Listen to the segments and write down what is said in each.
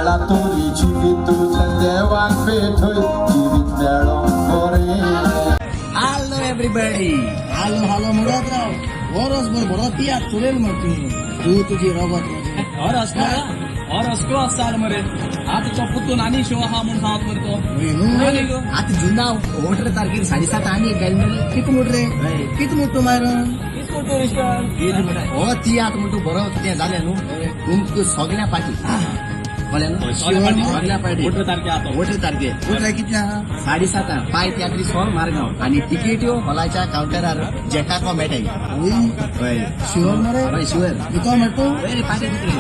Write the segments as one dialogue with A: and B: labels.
A: मेळा तुरीची तुझ्या देवाक पेठोय जिवीत मेळो बरे.
B: हॅलो एव्हरीबडी, हॅलो म्हणत राव. वरसभर भरत या चुरेल मग तू तुझी रगत
C: और असको असताल मरे आता चप्पूतून आणि शिव हा म्हणून हात मरतो.
B: आता जुना वोटर तारखेर 7:30 आणि गॅलरी किती मोठ रे किती मोठं मारण हो ती आता म्हणतो बरं ते झाल्या न्हू तुमक सगळ्या पाठी सगळ्या पाठी वोटर तारखे कितल्या 7:30 पाय त्यातली सोर मारगाव आणि तिकीट यो हॉलाच्या काउंटरार जेका को मेटाय शिवर मरे शिवर तुका म्हणतो पाठी तिकडे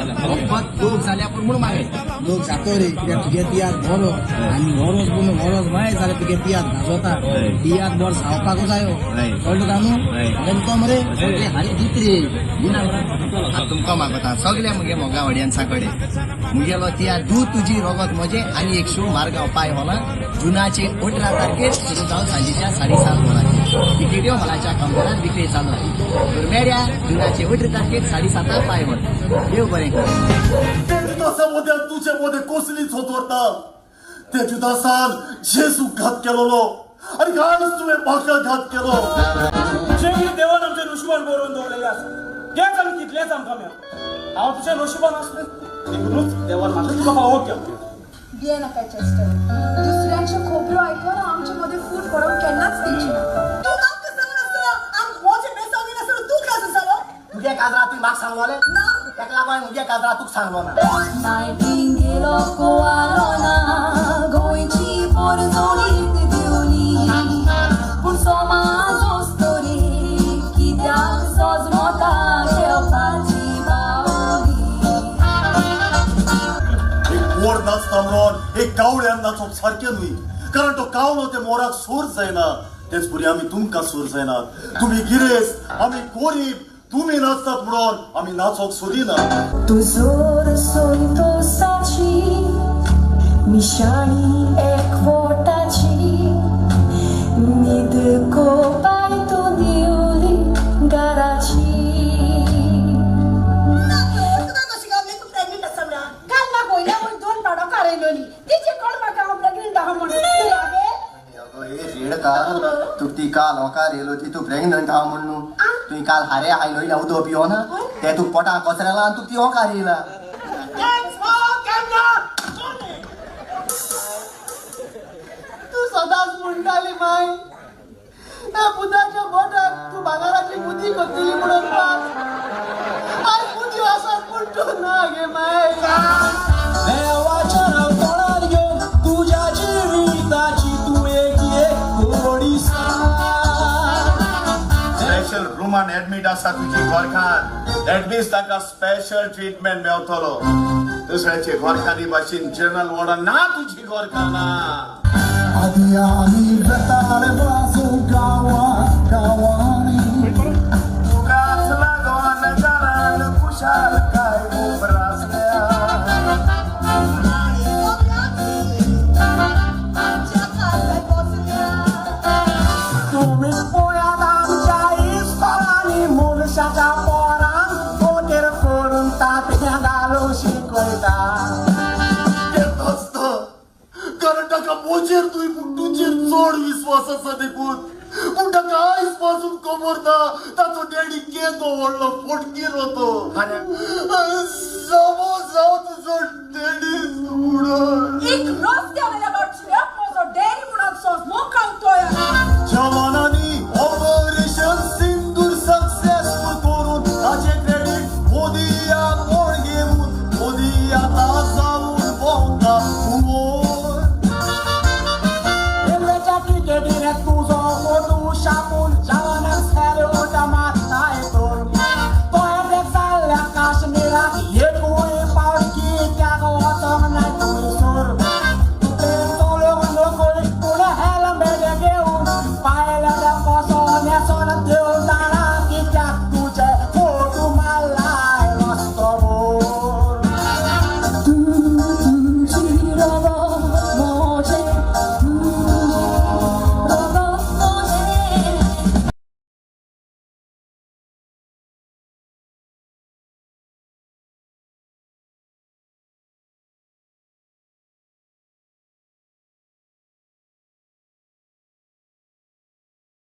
B: लोक झाल्या पण म्हणून मागे लोक जातो रे कित्याक तुगे तियात बरो आणि वरोस माय जाल्यार तुगे तियात घासोता तियात बर सावपाकूच जायो कळलो का न्हू तुका मरे सगळे हारे जितरे तुमका मागता सगळ्या मुगे मोगावड्यांचा कडे मुगेलो तियात तू तुझी रगत मजे आणि 100 मार्गाव पाय होला जुनाचे 18 तारखेर सुरू जावन सांजेच्या 7:30 वरांचेर तिकीट हॉलाच्या काउंटरार विक्री चालू आहे. मेड्या जुनाचे 18 तारखेर 7:30 पाय वर देव बरें
D: मध्ये तुझे मध्ये कोसलीच होत होता त्या जुदासान जेसू घात केलो आणि घालच तुवें म्हाका घात केलो.
E: जेवी देवान आमचे नशिबान बरोवन दवरलेले आसा तेच आमी कितलेच आमकां मेळ्ळा. हांव तुझ्या नशिबान आसलें देखूनच देवान म्हाका तुका फावो केलो.
F: बिये नका चेस्टर, दुसऱ्यांचे खोबऱ्यो ऐकून आमचे मध्ये फूट पडून केन्नाच दिवची ना. तू म्हाका सांगून आसलो आम मोचे बेसावनी नासलो तू कसो जालो
B: तुगे काजरा तुवें म्हाका सांगलोले ना ताका लागून मुगे काजरा तुका सांगलो ना.
F: नायटिंगेलो कोवालो ना गोंयची पोरजोळीत दिवली पूण समाज ओस्तोरी कित्याक सोजमोता घेवपाची बावली.
D: मोर नाचता म्हणून एक गावड्यान नाचप सारकें न्हय कारण तो गावलो ते मोराक सोर जायना तेच पुरी आमी तुमकां सोर जायनात. तुमी गिरेस्त आमी गोरीब तुमी नाचतात म्हणून आमी नाचोंक सोदिना.
F: तुजोर संतोषाची मिशाणी एकवटाची न्हीद कोपाय तूं दिवली घराची.
B: तू ती काल होकार येलो ती तू प्रेग्नंट हा म्हणून तुही काल हारे हायलो ना उदो पियो ना ते तू पोटा कोसरेला आणि तू ती होकार येला. तू सदांच म्हणटाली माय त्या बुदाच्या बोटाक तू भांगाराची बुद्धी करतली म्हणून आज बुद्धी वासात म्हणतो ना गे माय.
A: देवाच्या नांवान घेवन तुझ्या जिविताची तू एक गोडी
D: स्पेशल रुमान ऍडमिट आसा तुजी घरखान दॅट मीन्स ताका स्पेशल ट्रीटमेंट मेळटलो. दुसऱ्याचे घरखानी भाशेन जनरल वॉर्डान ना तुजी घरखाना.
A: आदी आमी बेतार वाजू गावांनी
D: तुकाच लागोन घरान खुशाल काय उबरासल्या.
A: तुम्ही पोयात आमच्या इस्कॉलानी मुलशाच्या पोरांक पोटेर करून तात्या घालू शिकयता.
D: येतोच तो कारण ताका मोजेर तुजेर चड विश्वास आसा देखून पूण ताका आयज पासून खबर ना ताचो डॅडी केदो व्हडलो फोटकीर होतो. समज जावं तुजो डॅडी